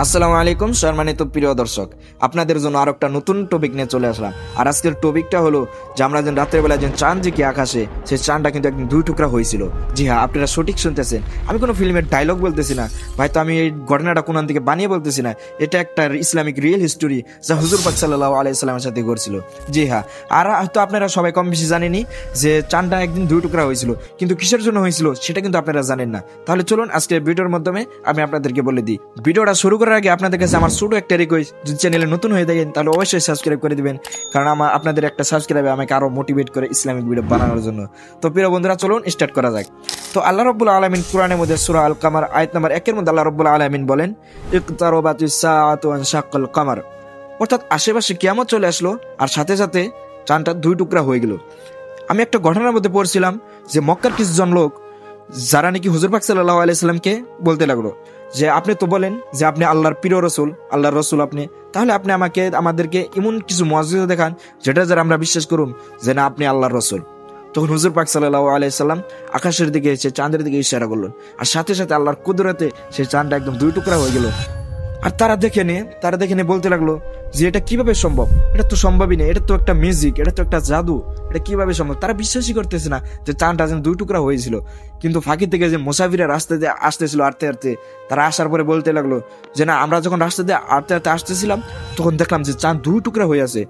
আসসালামু আলাইকুম সম্মানিত প্রিয় দর্শক, আপনাদের জন্য আর একটা নতুন টপিক নিয়ে চলে আসলাম। আর আজকের টপিকটা হলো যে আমরা যেন রাতের বেলা যে চাঁদ যে কি আকাশে, সেই চাঁদটা কিন্তু একদিন দুই টুকরা হয়েছিল। জি হ্যাঁ, আপনারা সঠিক শুনতেছেন, আমি কোনো ফিল্মের ডায়লগ বলতেছি না ভাই, তো আমি এই ঘটনাটা কোন দিকে বানিয়ে বলতেছি না, এটা একটা ইসলামিক রিয়েল হিস্টোরি যা হুজুর পাক সাল্লাল্লাহু আলাইহি সাল্লামের সাথে ঘটছিল। জি হ্যাঁ, আর হয়তো আপনারা সবাই কম বেশি জানেনই যে চাঁদটা একদিন দুই টুকরা হয়েছিল, কিন্তু কিসের জন্য হয়েছিল সেটা কিন্তু আপনারা জানেন না। তাহলে চলুন আজকে ভিডিওর মাধ্যমে আমি আপনাদেরকে বলে দিই। ভিডিওটা শুরু করার আগে আপনাদের কাছে আমার ছোট একটা রিকোয়েস্ট, যদি চ্যানেলে নতুন হয়ে থাকেন তাহলে অবশ্যই সাবস্ক্রাইব করে দিবেন, কারণ আপনাদের একটা সাবস্ক্রাইব আমাকে আরো মোটিভেট করে ইসলামিক ভিডিও বানানোর জন্য। তো প্রিয় বন্ধুরা, চলুন স্টার্ট করা যাক। তো আল্লাহ রাব্বুল আলামিন কোরআনের মধ্যে সূরা আল কামার আয়াত নাম্বার 1 এর মধ্যে আল্লাহ রাব্বুল আলামিন বলেন, ইকতারাবাতিস সাআতু ওয়ানশাক্কাল কামার, অর্থাৎ আশেপাশে কিয়ামত চলে আসলো আর সাথে সাথে চাঁদটা দুই টুকরা হয়ে গেল। আমি একটা ঘটনার মধ্যে পড়ছিলাম যে মক্কার কিছুজন লোক যারা নাকি হুজুর পাক সাল্লাল্লাহু আলাইহি সাল্লামকে বলতে লাগলো যে আপনি তো বলেন যে আপনি আল্লাহর প্রিয় রসুল, আল্লাহর রসুল আপনি, তাহলে আপনি আমাদেরকে এমন কিছু মুআজিজা দেখান যেটা যারা আমরা বিশ্বাস করুম যে না আপনি আল্লাহর রসুল। তখন হুজুর পাক সাল্লাল্লাহু আলাইহি সাল্লাম আকাশের দিকে এসে চাঁদের দিকে ইশারা করলেন, আর সাথে সাথে আল্লাহর কুদরতে সেই চাঁদটা একদম দুই টুকরা হয়ে গেল। আর তারা দেখে নিয়ে বলতে লাগলো যে এটা কিভাবে সম্ভব, এটা তো সম্ভবই নেই, এটা তো একটা মিউজিক, এটা তো একটা জাদু, এটা কিভাবে সম্ভব। তারা বিশ্বাসই করতেছে না যে চাঁদটা যেন দুই টুকরা হয়েছিল। কিন্তু ফাঁকি থেকে যে মুসাফিরা রাস্তা দিয়ে আসতেছিল আটতে আটতে, তারা আসার পরে বলতে লাগলো যে না আমরা যখন রাস্তা দিয়ে আটতে আটতে আসতেছিলাম তখন দেখলাম যে চাঁদ দুই টুকরা হয়ে আছে।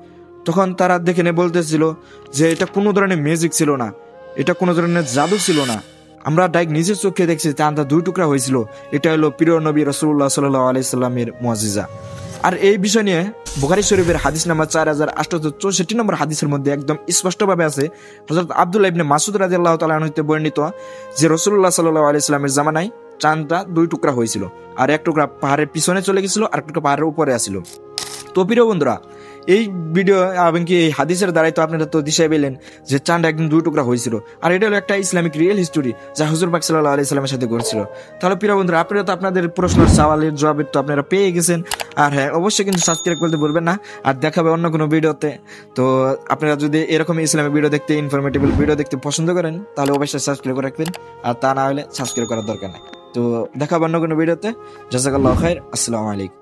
তখন তারা দেখে নিয়ে বলতেছিল যে এটা কোনো ধরনের মিউজিক ছিল না, এটা কোনো ধরনের জাদু ছিল না, আমরা ডাইরেক্ট নিজের চোখে দেখছি চাঁদটা দুই টুকরা হয়েছিল। এটা হলো প্রিয় নবী রাসূলুল্লাহ সাল্লাল্লাহু আলাইহি সাল্লামের মুআজিজা। আর এই বিষয় নিয়ে বুখারী শরীফের হাদিস নাম্বার 4864 নম্বর হাদিসের মধ্যে একদম স্পষ্টভাবে আছে, হযরত আব্দুল্লাহ ইবনে মাসউদ রাদিয়াল্লাহু তাআলা আনহু হতে বর্ণিত যে রাসূলুল্লাহ সাল্লাল্লাহু আলাইহি সাল্লামের জামানায় চাঁদটা দুই টুকরা হয়েছিল, আর এক টুকরা পাহাড়ের পিছনে চলে গেছিল, আর এক টুকরা পাহাড়ের উপরে আসছিল। তো প্রিয় বন্ধুরা, এই ভিডিও এবং কি এই হাদিসের দ্বারাই তো আপনারা তো দিশাই পেলেন যে চাঁদ একদিন দুই টুকরা হয়েছিল, আর এটা হলো একটা ইসলামিক রিয়েল হিস্টোরি যা হুজুর পাক সাল্লাল্লাহু আলাইহি সাল্লামের সাথে ঘটেছিল। তাহলে প্রিয় বন্ধুরা, আপনারা তো আপনাদের প্রশ্নের সওয়ালের জবাব তো আপনারা পেয়ে গেছেন। আর হ্যাঁ, অবশ্যই কিন্তু সাবস্ক্রাইব করতে ভুলবেন না, আর দেখাবে অন্য কোনো ভিডিওতে। তো আপনারা যদি এরকম ইসলামিক ভিডিও দেখতে, ইনফরমেটিভ ভিডিও দেখতে পছন্দ করেন তাহলে অবশ্যই সাবস্ক্রাইব করে রাখবেন, আর তা না হলে সাবস্ক্রাইব করার দরকার নাই। তো দেখাবে অন্য কোনো ভিডিওতে। জাযাকাল্লাহু খাইর। আসসালামু আলাইকুম।